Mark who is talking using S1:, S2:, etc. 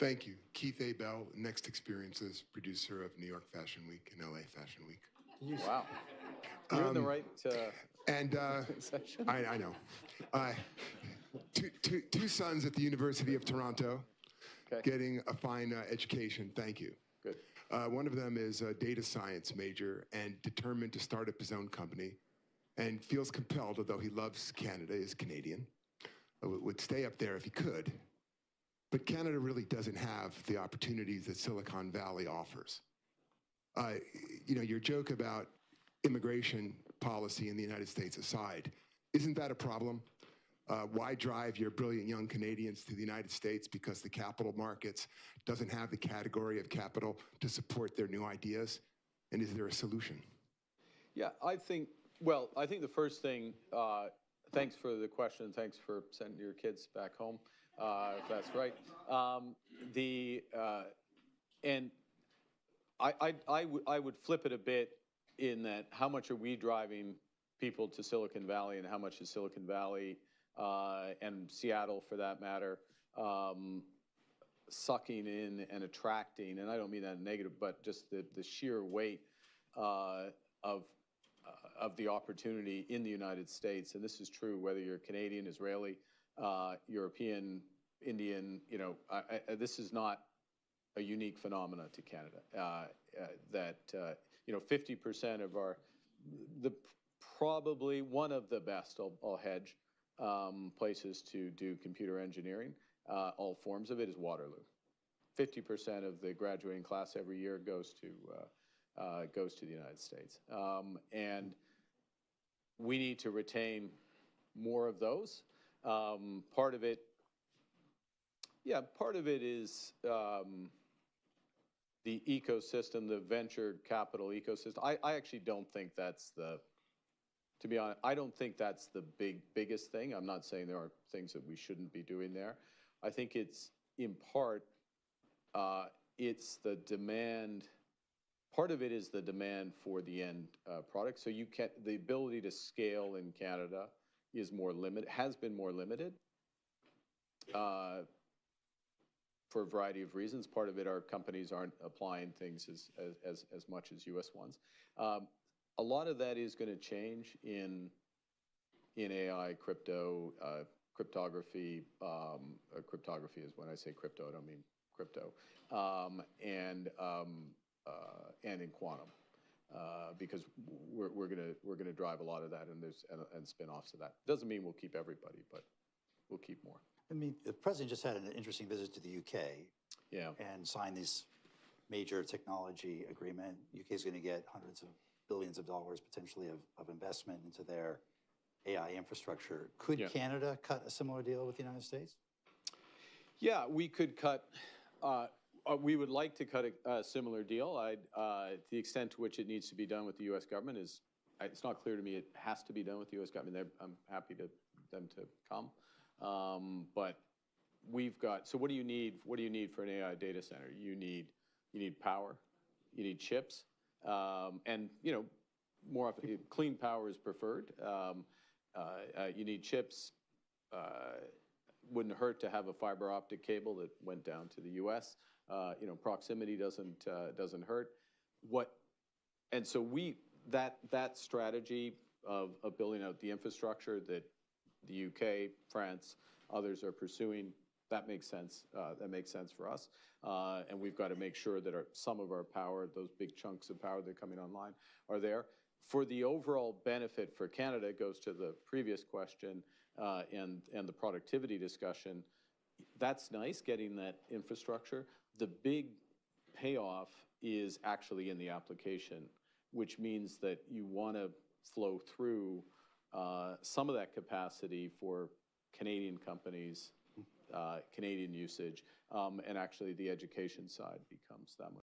S1: Thank you. Keith A. Bell, Next Experiences, producer of New York Fashion Week and LA Fashion Week.
S2: Wow. You're in the right
S1: and
S2: section.
S1: I know. Two sons at the University of Toronto, getting a fine education. Thank you.
S2: Good.
S1: One of them is a data science major and determined to start up his own company, and feels compelled, although he loves Canada, is Canadian, would stay up there if he could. But Canada really doesn't have the opportunities that Silicon Valley offers. You know, your joke about immigration policy in the United States aside, isn't that a problem? Why drive your brilliant young Canadians to the United States because the capital markets doesn't have the category of capital to support their new ideas? And is there a solution?
S2: Yeah, I think the first thing, thanks for the question. Thanks for sending your kids back home, if that's right. And I would flip it a bit in that how much are we driving people to Silicon Valley and how much is Silicon Valley and Seattle, for that matter, sucking in and attracting, and I don't mean that negative, but just the sheer weight of the opportunity in the United States. And this is true whether you're Canadian, Israeli, European, Indian. You know, this is not a unique phenomena to Canada. You know, 50% of probably one of the best, I'll hedge, places to do computer engineering, all forms of it, is Waterloo. 50% of the graduating class every year goes to the United States. And we need to retain more of those. Part of it is the ecosystem, the venture capital ecosystem. I actually don't think that's to be honest, I don't think that's the biggest thing. I'm not saying there are things that we shouldn't be doing there. I think it's, in part, it's the demand. Part of it is the demand for the end product. So the ability to scale in Canada is more limited, has been more limited for a variety of reasons. Part of it, our companies aren't applying things as much as U.S. ones. A lot of that is going to change in AI, crypto, cryptography. Cryptography is when I say crypto, I don't mean crypto, and in quantum, because we're gonna drive a lot of that, and spin-offs of that. Doesn't mean we'll keep everybody, but we'll keep more.
S3: I mean, the president just had an interesting visit to the UK.
S2: Yeah.
S3: And signed this major technology agreement. UK is going to get hundreds of billions of dollars potentially of investment into their AI infrastructure. Could Canada cut a similar deal with the United States?
S2: Yeah, we could cut. We would like to cut a similar deal. The extent to which it needs to be done with the U.S. government it's not clear to me it has to be done with the U.S. government. I'm happy to them to come. But we've got, so what do you need? What do you need for an AI data center? You need power, you need chips, and you know, more often clean power is preferred. You need chips. Wouldn't hurt to have a fiber optic cable that went down to the U.S. You know, proximity doesn't hurt. And so that strategy of building out the infrastructure that the UK, France, others are pursuing, that makes sense. That makes sense for us. And we've got to make sure that some of our power, those big chunks of power that are coming online, are there. For the overall benefit for Canada, it goes to the previous question and the productivity discussion. That's nice, getting that infrastructure. The big payoff is actually in the application, which means that you want to flow through some of that capacity for Canadian companies, Canadian usage, and actually the education side becomes that much